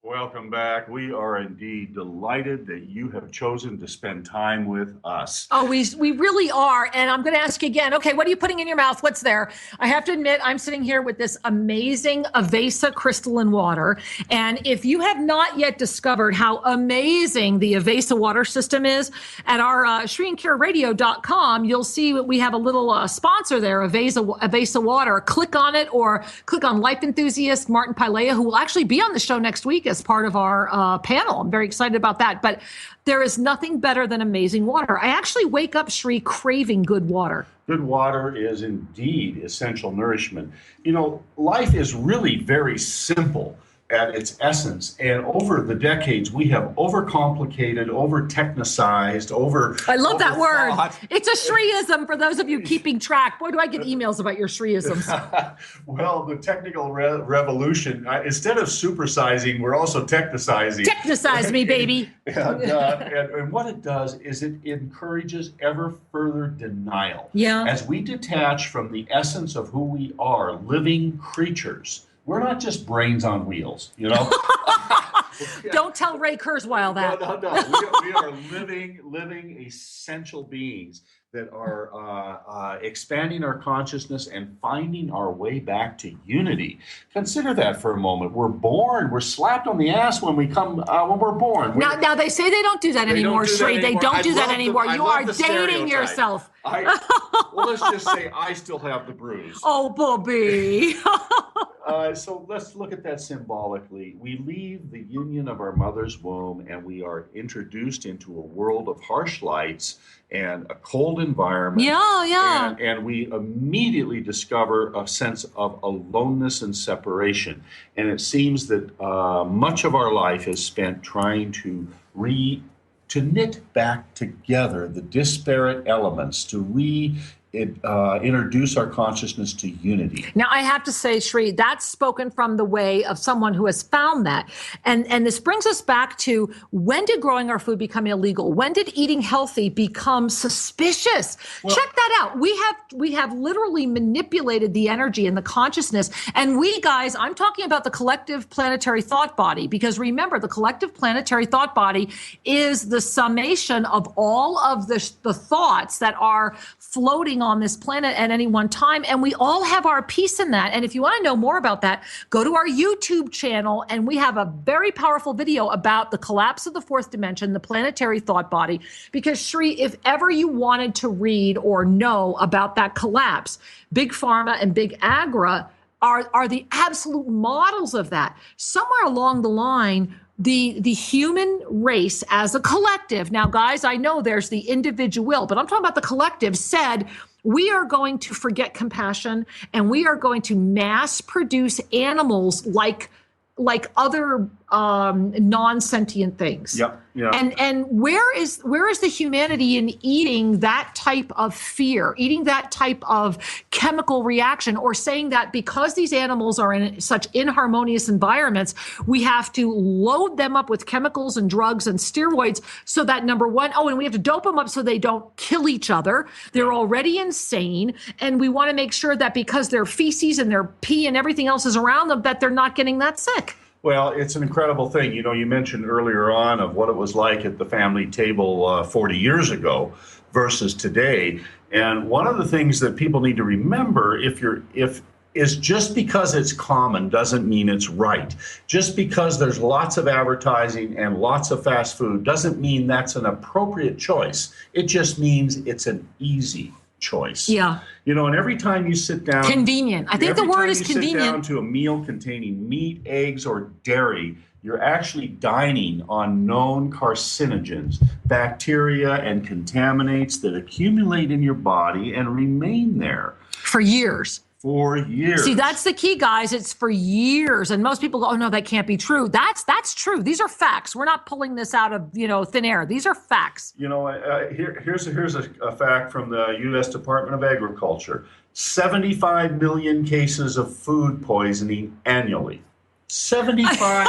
Welcome back. We are indeed delighted that you have chosen to spend time with us. Oh, we really are. And I'm going to ask you again, okay, what are you putting in your mouth? What's there? I have to admit, I'm sitting here with this amazing Avesa crystalline water. And if you have not yet discovered how amazing the Avesa water system is, at our ShriandCureRadio.com, you'll see that we have a little sponsor there, Avesa Water. Click on it or click on Life Enthusiast Martin Pilea, who will actually be on the show next week as part of our panel. I'm very excited about that. But there is nothing better than amazing water. I actually wake up, Shri, craving good water. Good water is indeed essential nourishment. You know, life is really very simple at its essence. And over the decades, we have overcomplicated, over-technicized, I love that word. It's a Shriism for those of you keeping track. Boy, do I get emails about your Shriisms. Well, the technical revolution, instead of supersizing, we're also technicizing. Technicize me, baby. And what it does is it encourages ever further denial. Yeah. As we detach from the essence of who we are, living creatures. We're not just brains on wheels, you know? Don't tell Ray Kurzweil that. No. We are living essential beings that are expanding our consciousness and finding our way back to unity. Consider that for a moment. We're slapped on the ass when we're born. Now they say they don't do that anymore, Shri. They don't do that anymore. You are dating yourself. Well, let's just say I still have the bruise. Oh, Bobby. So let's look at that symbolically. We leave the union of our mother's womb and we are introduced into a world of harsh lights and a cold environment. Yeah. And we immediately discover a sense of aloneness and separation. And it seems that much of our life is spent trying to knit back together the disparate elements, to introduce our consciousness to unity. Now, I have to say, Shri, that's spoken from the way of someone who has found that. And this brings us back to, when did growing our food become illegal? When did eating healthy become suspicious? Well, check that out. We have literally manipulated the energy and the consciousness. And we guys, I'm talking about the collective planetary thought body, because remember, the collective planetary thought body is the summation of all of the thoughts that are floating on this planet at any one time, and we all have our piece in that. And if you want to know more about that, go to our YouTube channel, and we have a very powerful video about the collapse of the fourth dimension, the planetary thought body. Because Shri, if ever you wanted to read or know about that collapse, Big Pharma and Big Agra are the absolute models of that. Somewhere along the line, the human race as a collective, now guys, I know there's the individual, but I'm talking about the collective, said, we are going to forget compassion and we are going to mass produce animals like other non-sentient things. Yep. Yeah. And where is the humanity in eating that type of fear, eating that type of chemical reaction, or saying that because these animals are in such inharmonious environments, we have to load them up with chemicals and drugs and steroids so that, number one, and we have to dope them up so they don't kill each other. They're already insane. And we want to make sure that because their feces and their pee and everything else is around them, that they're not getting that sick. Well, it's an incredible thing. You know, you mentioned earlier on of what it was like at the family table 40 years ago versus today. And one of the things that people need to remember is just because it's common doesn't mean it's right. Just because there's lots of advertising and lots of fast food doesn't mean that's an appropriate choice. It just means it's an easy choice. Yeah. You know, and every time you sit down, convenient. I think the word is convenient. Sit down to a meal containing meat, eggs, or dairy, you're actually dining on known carcinogens, bacteria and contaminants that accumulate in your body and remain there for years. For years. See, that's the key, guys. It's for years. And most people go, oh, no, that can't be true. That's true. These are facts. We're not pulling this out of, thin air. These are facts. Here's a fact from the U.S. Department of Agriculture. 75 million cases of food poisoning annually. 75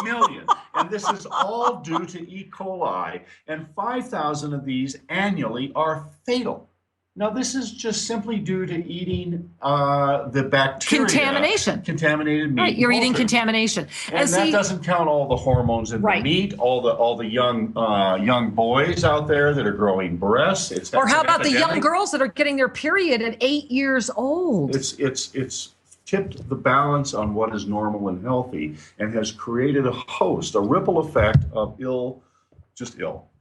million. And this is all due to E. coli. And 5,000 of these annually are fatal. Now, this is just simply due to eating the bacteria. Contamination. Contaminated meat. Right, you're eating contamination. And that doesn't count all the hormones in the meat, all the young boys out there that are growing breasts. Or how about the young girls that are getting their period at 8 years old? It's tipped the balance on what is normal and healthy, and has created a ripple effect of ill.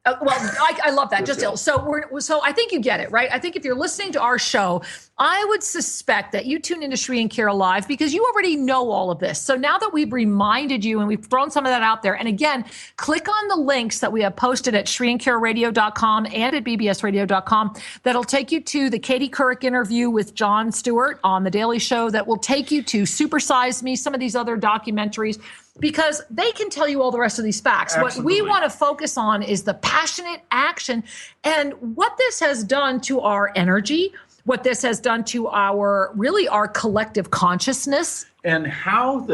I love that. Just ill. So I think you get it, right? I think if you're listening to our show, I would suspect that you tune into Shree and Kira Live because you already know all of this. So now that we've reminded you and we've thrown some of that out there, and again, click on the links that we have posted at shreeandkiraradio.com and at bbsradio.com. That'll take you to the Katie Couric interview with Jon Stewart on The Daily Show. That will take you to Super Size Me, some of these other documentaries, because they can tell you all the rest of these facts. Absolutely. What we want to focus on is the passionate action and what this has done to our energy, what this has done to our collective consciousness. And how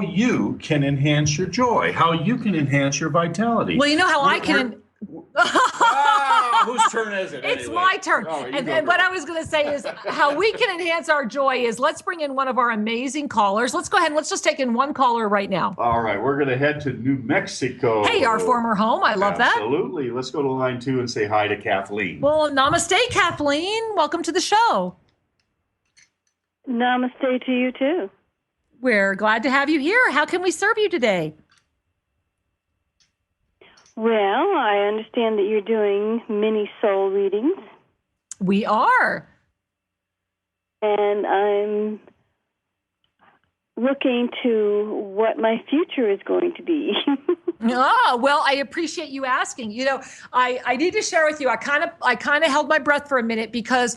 you can enhance your joy, how you can enhance your vitality. Well, you know how I can... Whose turn is it? It's my turn. And what I was going to say is how we can enhance our joy is let's bring in one of our amazing callers. Let's go ahead and let's just take in one caller right now. All right. We're going to head to New Mexico. Hey, our former home. I love that. Absolutely. Let's go to line 2 and say hi to Kathleen. Well, namaste, Kathleen. Welcome to the show. Namaste to you, too. We're glad to have you here. How can we serve you today? Well, I understand that you're doing mini soul readings. We are. And I'm looking to what my future is going to be. Well, I appreciate you asking. You know, I need to share with you, I kind of held my breath for a minute because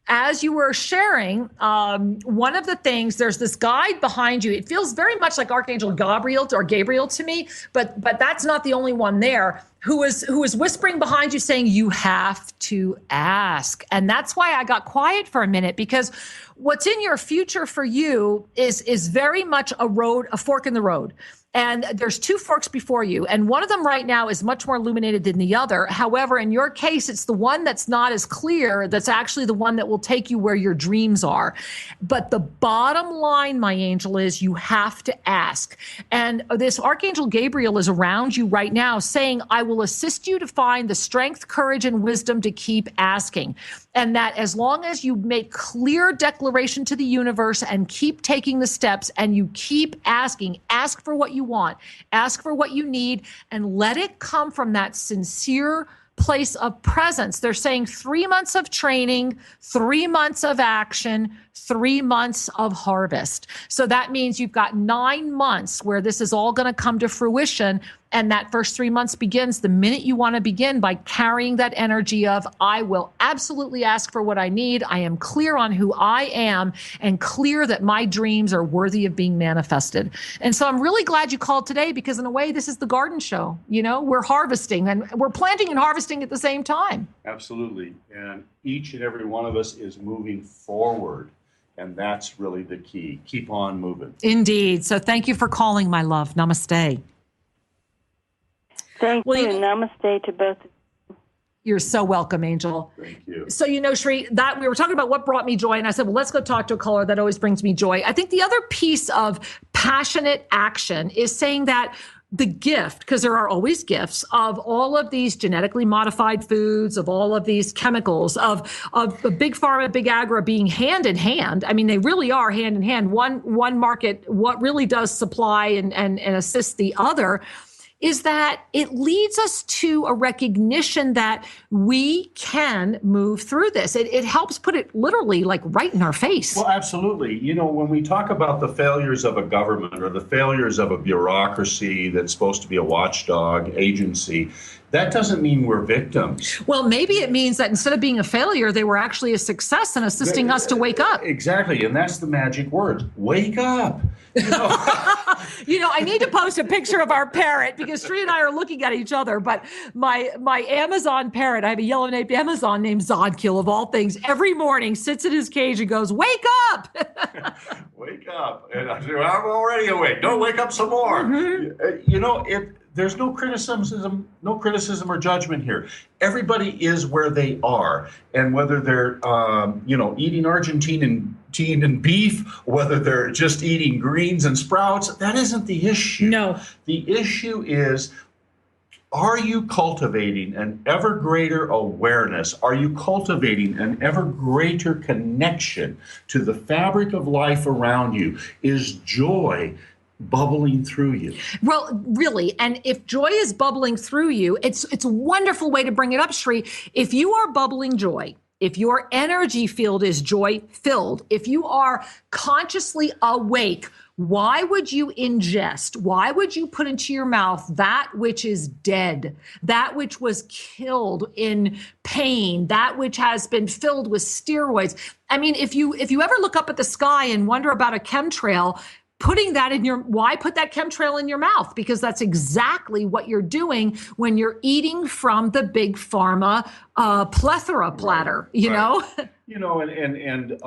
as you were sharing, one of the things, there's this guide behind you. It feels very much like Archangel Gabriel to me, but that's not the only one there who is whispering behind you saying, you have to ask. And that's why I got quiet for a minute, because what's in your future for you is very much a fork in the road. And there's 2 forks before you. And one of them right now is much more illuminated than the other. However, in your case, it's the one that's not as clear. That's actually the one that will take you where your dreams are. But the bottom line, my angel, is you have to ask. And this Archangel Gabriel is around you right now saying, I will assist you to find the strength, courage, and wisdom to keep asking. And that as long as you make clear declaration to the universe and keep taking the steps and you keep asking, ask for what you want, ask for what you need, and let it come from that sincere place of presence. They're saying 3 months of training, 3 months of action, 3 months of harvest. So that means you've got 9 months where this is all going to come to fruition. And that first 3 months begins the minute you want to begin by carrying that energy of, I will absolutely ask for what I need. I am clear on who I am and clear that my dreams are worthy of being manifested. And so I'm really glad you called today because in a way, this is the garden show. You know, we're harvesting and we're planting and harvesting at the same time. Absolutely. And each and every one of us is moving forward. And that's really the key. Keep on moving. Indeed. So thank you for calling, my love. Namaste. Thank you. Namaste to both of you. You're so welcome, Angel. Thank you. So, you know, Shree, that we were talking about what brought me joy. And I said, well, let's go talk to a caller that always brings me joy. I think the other piece of passionate action is saying that the gift, because there are always gifts of all of these genetically modified foods, of all of these chemicals, of big pharma, big agro being hand in hand. I mean, they really are hand in hand. One market, what really does supply and assist the other, is that it leads us to a recognition that we can move through this. It helps put it literally like right in our face. Well, absolutely. You know, when we talk about the failures of a government or the failures of a bureaucracy that's supposed to be a watchdog agency, that doesn't mean we're victims. Well, maybe it means that instead of being a failure, they were actually a success in assisting us to wake up. Exactly. And that's the magic word. Wake up. I need to post a picture of our parrot because Sri and I are looking at each other. But my Amazon parrot, I have a yellow-naped Amazon named Zodkill of all things, every morning sits in his cage and goes, "Wake up!" Wake up. And I say, I'm already awake. Don't wake up some more. There's no criticism or judgment here. Everybody is where they are. And whether they're, eating Argentine and beef, whether they're just eating greens and sprouts, that isn't the issue. No. The issue is, are you cultivating an ever greater awareness? Are you cultivating an ever greater connection to the fabric of life around you? Is joy bubbling through you? Well, really, and if joy is bubbling through you, it's a wonderful way to bring it up, Sri. If you are bubbling joy, if your energy field is joy filled, if you are consciously awake, why would you ingest? Why would you put into your mouth that which is dead, that which was killed in pain, that which has been filled with steroids? I mean, if you ever look up at the sky and wonder about a chemtrail, why put that chemtrail in your mouth? Because that's exactly what you're doing when you're eating from the big pharma plethora platter, you know? And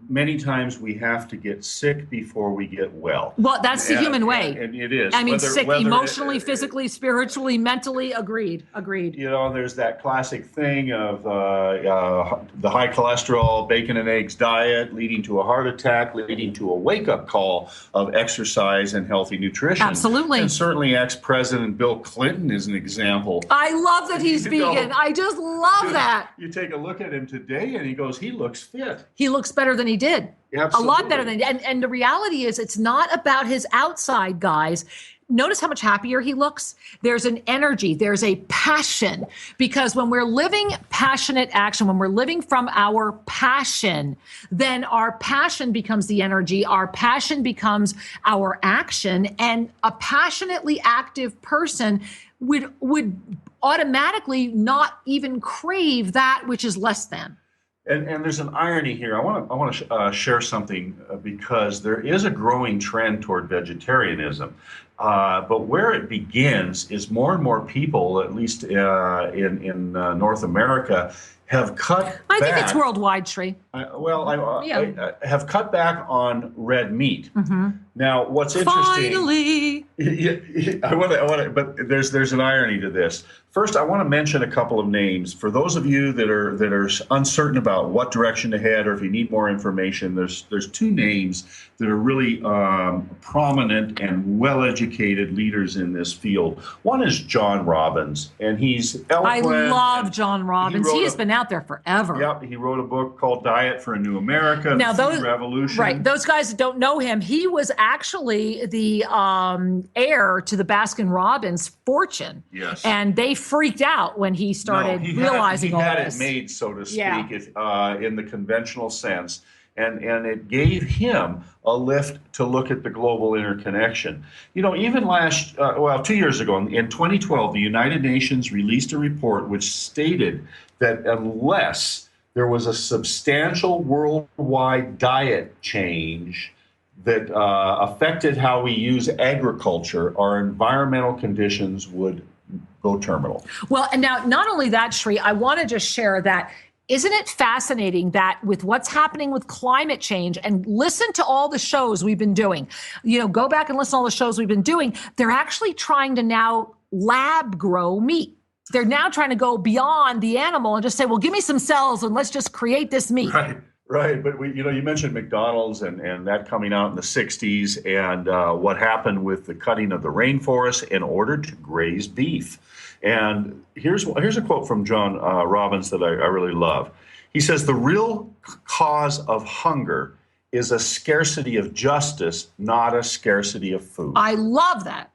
many times we have to get sick before we get well. Well, that's the human way. And it is. I mean, sick emotionally, physically, spiritually, mentally. Agreed. There's that classic thing of the high cholesterol bacon and eggs diet leading to a heart attack, leading to a wake-up call of exercise and healthy nutrition. Absolutely. And certainly ex-President Bill Clinton is an example. I love that he's vegan. I just love that. You take a look at him today and he looks fit. He looks better than he did. Absolutely. A lot better than he did. And the reality is it's not about his outside, guys. Notice how much happier he looks. There's an energy, there's a passion, because when we're living passionate action, when we're living from our passion, then our passion becomes the energy, our passion becomes our action, and a passionately active person would automatically not even crave that which is less than. And there's an irony here. I want to share something because there is a growing trend toward vegetarianism. But where it begins is more and more people, at least in North America, have cut back. I think it's worldwide, Sri. Have cut back on red meat. Mm-hmm. Now, what's interesting? Finally, I want to, but there's an irony to this. First, I want to mention a couple of names for those of you that are uncertain about what direction to head, or if you need more information. There's two names that are really prominent and well-educated leaders in this field. One is John Robbins, and he's eloquent. I love John Robbins. He has been out there forever. Yep, he wrote a book called Diet for a New America, now, Food Revolution. Right, those guys that don't know him, he was actually the heir to the Baskin-Robbins fortune. Yes. And they freaked out when he started realizing all this. He had it made, so to speak, in the conventional sense. And it gave him a lift to look at the global interconnection. Even 2 years ago, in 2012, the United Nations released a report which stated that unless there was a substantial worldwide diet change that affected how we use agriculture, our environmental conditions would go terminal. Well, and now not only that, Sri, I want to just share that. Isn't it fascinating that with what's happening with climate change, and listen to all the shows we've been doing, go back and listen to all the shows we've been doing. They're actually trying to now lab grow meat. They're now trying to go beyond the animal and just say, well, give me some cells and let's just create this meat. Right. But you mentioned McDonald's and that coming out in the 60s and what happened with the cutting of the rainforest in order to graze beef. And here's a quote from John Robbins that I really love. He says, "The real cause of hunger is a scarcity of justice, not a scarcity of food." I love that.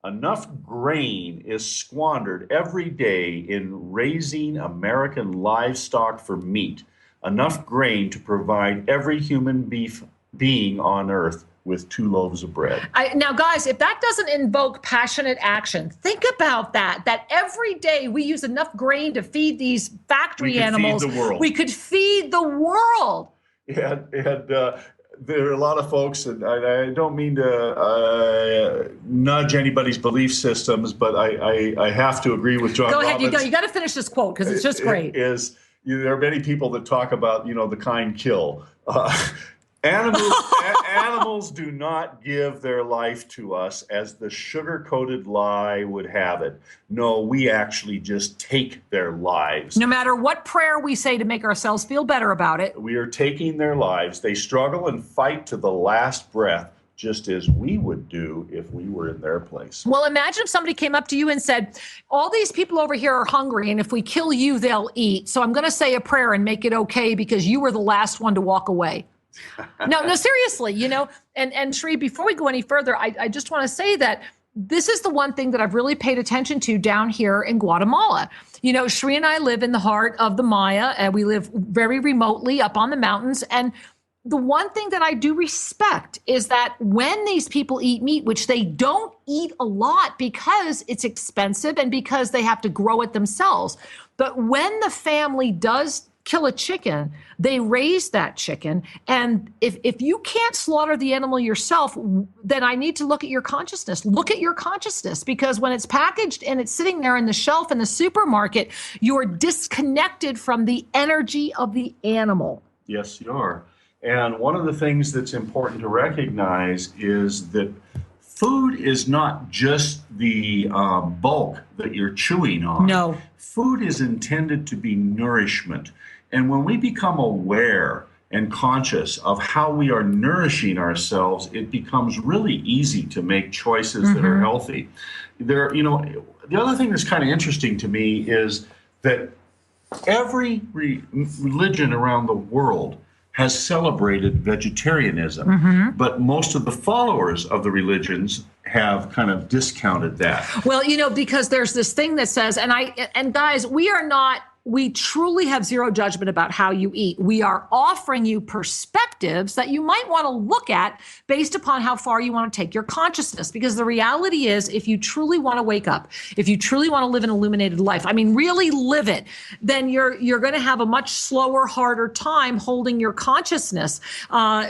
Enough grain is squandered every day in raising American livestock for meat. Enough grain to provide every human being on earth with 2 loaves of bread. Now, guys, if that doesn't invoke passionate action, think about that every day we use enough grain to feed these factory animals. Feed the world. We could feed the world. And there are a lot of folks, and I don't mean to nudge anybody's belief systems, but I have to agree with John Go ahead, Robbins. you got to finish this quote because it's just great. There are many people that talk about, the kind kill. Animals do not give their life to us as the sugar-coated lie would have it. No, we actually just take their lives. No matter what prayer we say to make ourselves feel better about it. We are taking their lives. They struggle and fight to the last breath, just as we would do if we were in their place. Well, imagine if somebody came up to you and said, all these people over here are hungry, and if we kill you, they'll eat. So I'm going to say a prayer and make it okay because you were the last one to walk away. No, seriously, and Sri, before we go any further, I just want to say that this is the one thing that I've really paid attention to down here in Guatemala. Sri and I live in the heart of the Maya, and we live very remotely up on the mountains. And the one thing that I do respect is that when these people eat meat, which they don't eat a lot because it's expensive and because they have to grow it themselves, but when the family does kill a chicken, they raise that chicken. And if you can't slaughter the animal yourself, then I need to look at your consciousness. Look at your consciousness, because when it's packaged and it's sitting there in the shelf in the supermarket, you're disconnected from the energy of the animal. Yes, you are. And one of the things that's important to recognize is that food is not just the bulk that you're chewing on. No. Food is intended to be nourishment. And when we become aware and conscious of how we are nourishing ourselves, it becomes really easy to make choices that are healthy. The other thing that's kind of interesting to me is that every religion around the world has celebrated vegetarianism, but most of the followers of the religions have kind of discounted that. Well, because there's this thing that says, and guys, we truly have zero judgment about how you eat. We are offering you perspectives that you might want to look at based upon how far you want to take your consciousness. Because the reality is, if you truly want to wake up, if you truly want to live an illuminated life, really live it, then you're going to have a much slower, harder time holding your consciousness.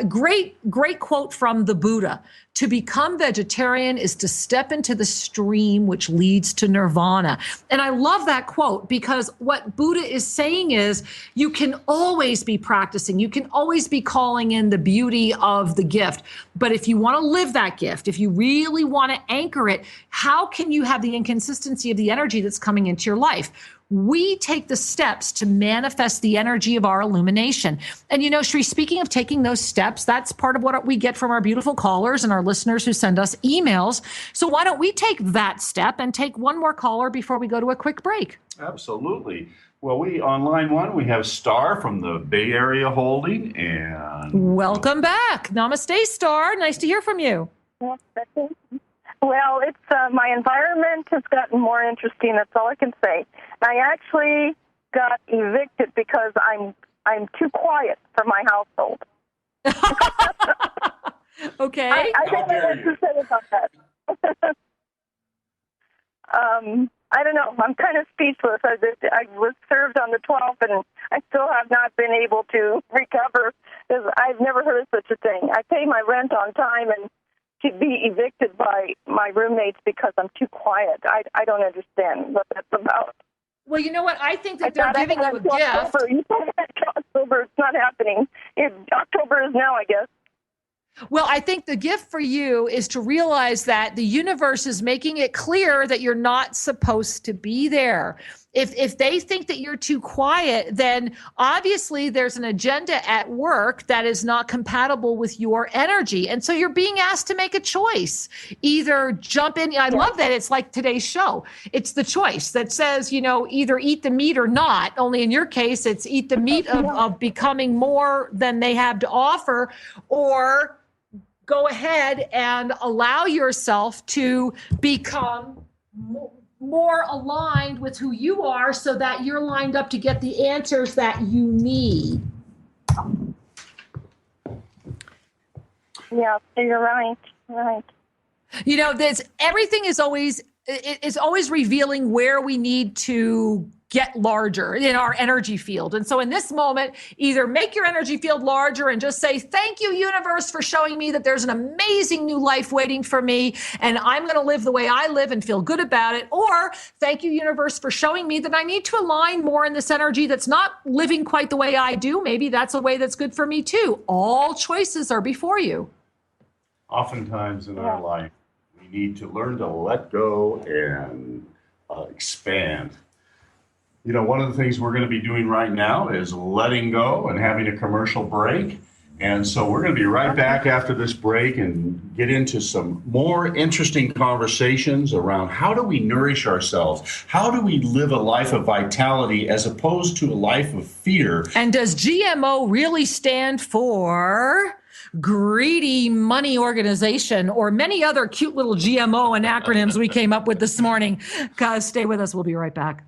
Great quote from the Buddha. To become vegetarian is to step into the stream which leads to nirvana. And I love that quote, because what Buddha is saying is you can always be practicing. You can always be calling in the beauty of the gift. But if you want to live that gift, if you really want to anchor it, how can you have the inconsistency of the energy that's coming into your life? We take the steps to manifest the energy of our illumination. And Sri, speaking of taking those steps, that's part of what we get from our beautiful callers and our listeners who send us emails. So why don't we take that step and take one more caller before we go to a quick break? Absolutely. Well, on line one, we have Star from the Bay Area holding. And welcome back. Namaste, Star. Nice to hear from you. Well, it's my environment has gotten more interesting. That's all I can say. I actually got evicted because I'm too quiet for my household. Okay. I don't know what to say about that. I don't know. I'm kind of speechless. I was served on the 12th, and I still have not been able to recover. I've never heard of such a thing. I pay my rent on time, and to be evicted by my roommates because I'm too quiet. I don't understand what that's about. Well, you know what? I think that they're giving you a gift. You said October. It's not happening. October is now, I guess. Well, I think the gift for you is to realize that the universe is making it clear that you're not supposed to be there. If they think that you're too quiet, then obviously there's an agenda at work that is not compatible with your energy. And so you're being asked to make a choice. Either jump in. I love that. It's like today's show. It's the choice that says, either eat the meat or not. Only in your case, it's eat the meat of becoming more than they have to offer, or go ahead and allow yourself to become more aligned with who you are so that you're lined up to get the answers that you need. Yeah, you're right. Right. Everything is always revealing where we need to get larger in our energy field. And so in this moment, either make your energy field larger and just say, thank you, universe, for showing me that there's an amazing new life waiting for me, and I'm going to live the way I live and feel good about it. Or thank you, universe, for showing me that I need to align more in this energy that's not living quite the way I do. Maybe that's a way that's good for me too. All choices are before you. Oftentimes in our life, we need to learn to let go and expand. You know, one of the things we're going to be doing right now is letting go and having a commercial break. And so we're going to be right back after this break and get into some more interesting conversations around how do we nourish ourselves? How do we live a life of vitality as opposed to a life of fear? And does GMO really stand for greedy money organization, or many other cute little GMO and acronyms we came up with this morning? Guys, stay with us. We'll be right back.